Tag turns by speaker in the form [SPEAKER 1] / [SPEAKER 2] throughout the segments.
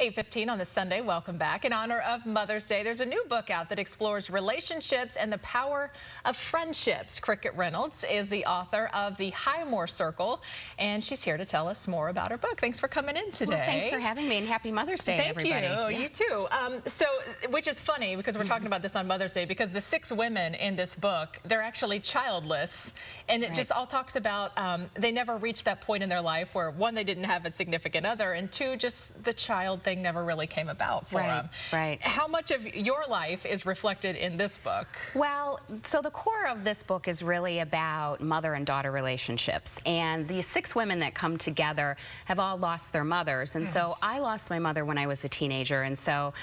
[SPEAKER 1] 8:15 on this Sunday. Welcome back. In honor of Mother's Day, there's a new book out that explores relationships and the power of friendships. Cricket Reynolds is the author of the Highmore Circle, and she's here to tell us more about her book. Thanks for coming in today.
[SPEAKER 2] Well, thanks for having me, and happy Mother's Day, everybody.
[SPEAKER 1] Thank you. You too. Which is funny because we're talking about this on Mother's Day, because the 6 women in this book, they're actually childless, and it just all talks about they never reached that point in their life where, 1, they didn't have a significant other, and 2, just the child thing never really came about for them.
[SPEAKER 2] Right.
[SPEAKER 1] How much of your life is reflected in this book?
[SPEAKER 2] Well, so the core of this book is really about mother and daughter relationships, and these 6 women that come together have all lost their mothers, and so I lost my mother when I was a teenager, and so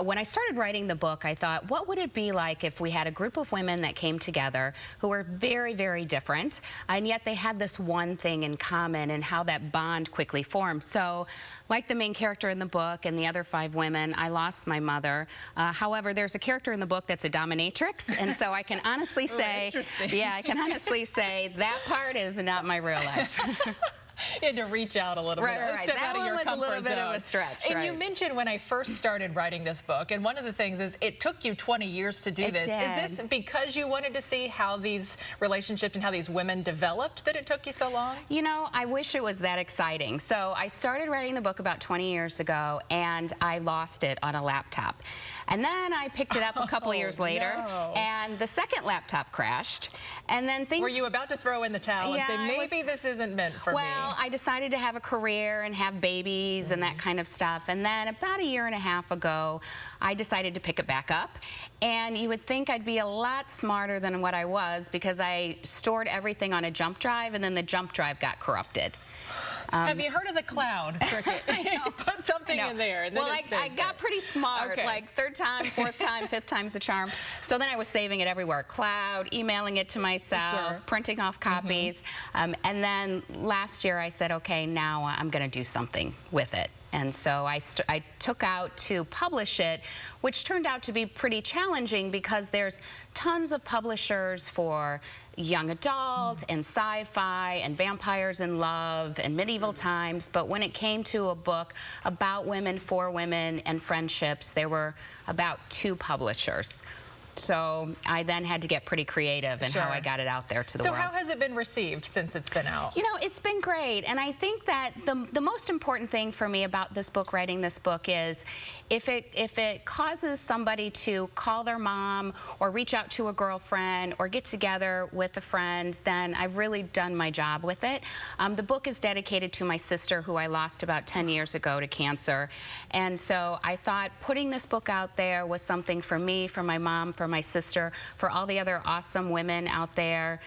[SPEAKER 2] when I started writing the book, I thought, what would it be like if we had a group of women that came together who were very, very different, and yet they had this one thing in common, and how that bond quickly formed. So, like the main character in the book and the other 5 women, I lost my mother. However, there's a character in the book that's a dominatrix, and so I can honestly say, I can honestly say that part is not my real life.
[SPEAKER 1] You had to reach out a little bit.
[SPEAKER 2] Right. That one was a little bit of a stretch.
[SPEAKER 1] And you mentioned when I first started writing this book, and one of the things is it took you 20 years to do this. Is this because you wanted to see how these relationships and how these women developed that it took you so long? You
[SPEAKER 2] know, I wish it was that exciting. So I started writing the book about 20 years ago, and I lost it on a laptop. And then I picked it up a couple years later, and the second laptop crashed. And then things...
[SPEAKER 1] Were you about to throw in the towel and say, maybe this isn't meant for me?
[SPEAKER 2] Well, I decided to have a career and have babies and that kind of stuff. And then about a year and a half ago, I decided to pick it back up. And you would think I'd be a lot smarter than what I was, because I stored everything on a jump drive, and then the jump drive got corrupted.
[SPEAKER 1] Have you heard of the cloud, Cricket? Put something in there, and then
[SPEAKER 2] I got pretty smart, like 3rd time, 4th time, 5th time's the charm. So then I was saving it everywhere. Cloud, emailing it to myself, printing off copies. And then last year I said, okay, now I'm going to do something with it. And so I took out to publish it, which turned out to be pretty challenging, because there's tons of publishers for young adult and sci-fi and vampires in love and medieval times. But when it came to a book about women, for women, and friendships, there were about 2 publishers. So I then had to get pretty creative in how I got it out there to the world.
[SPEAKER 1] So how has it been received since it's been out?
[SPEAKER 2] You know, it's been great. And I think that the most important thing for me about this book, writing this book, is if it causes somebody to call their mom or reach out to a girlfriend or get together with a friend, then I've really done my job with it. The book is dedicated to my sister, who I lost about 10 years ago to cancer. And so I thought putting this book out there was something for me, for my mom, for my sister, for all the other awesome women out there,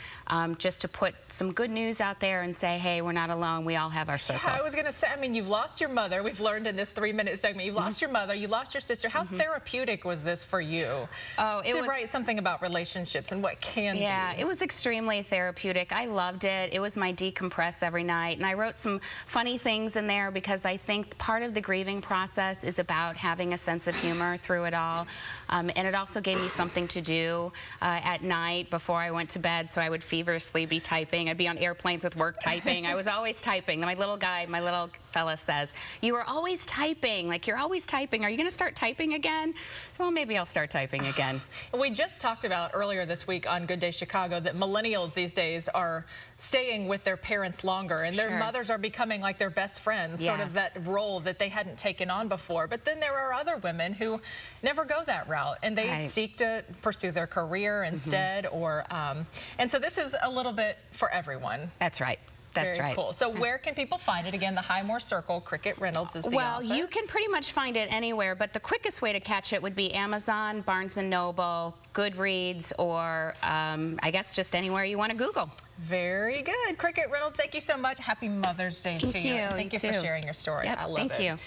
[SPEAKER 2] just to put some good news out there and say, hey, we're not alone. We all have our circles.
[SPEAKER 1] I was going to say, I mean, you've lost your mother. We've learned in this 3-minute segment, you lost your mother, you lost your sister. How therapeutic was this for you? To write something about relationships and what can be?
[SPEAKER 2] Yeah, it was extremely therapeutic. I loved it. It was my decompress every night. And I wrote some funny things in there, because I think part of the grieving process is about having a sense of humor through it all. And it also gave me something to do at night before I went to bed, so I would feverishly be typing. I'd be on airplanes with work typing. I was always typing. My little fella says, you are always typing, like you're always typing. Are you going to start typing again? Well, maybe I'll start typing again.
[SPEAKER 1] We just talked about earlier this week on Good Day Chicago that millennials these days are staying with their parents longer, and their mothers are becoming like their best friends, sort of that role that they hadn't taken on before. But then there are other women who never go that route, and they seek to pursue their career instead, and so this is a little bit for everyone.
[SPEAKER 2] That's right. That's
[SPEAKER 1] Very cool. So where can people find it? Again, the Highmore Circle, Cricket Reynolds is the author.
[SPEAKER 2] Well, you can pretty much find it anywhere, but the quickest way to catch it would be Amazon, Barnes & Noble, Goodreads, or I guess just anywhere you want to Google.
[SPEAKER 1] Very good. Cricket Reynolds, thank you so much. Happy Mother's Day to you.
[SPEAKER 2] Thank you
[SPEAKER 1] for sharing your story. I love it.
[SPEAKER 2] Thank you.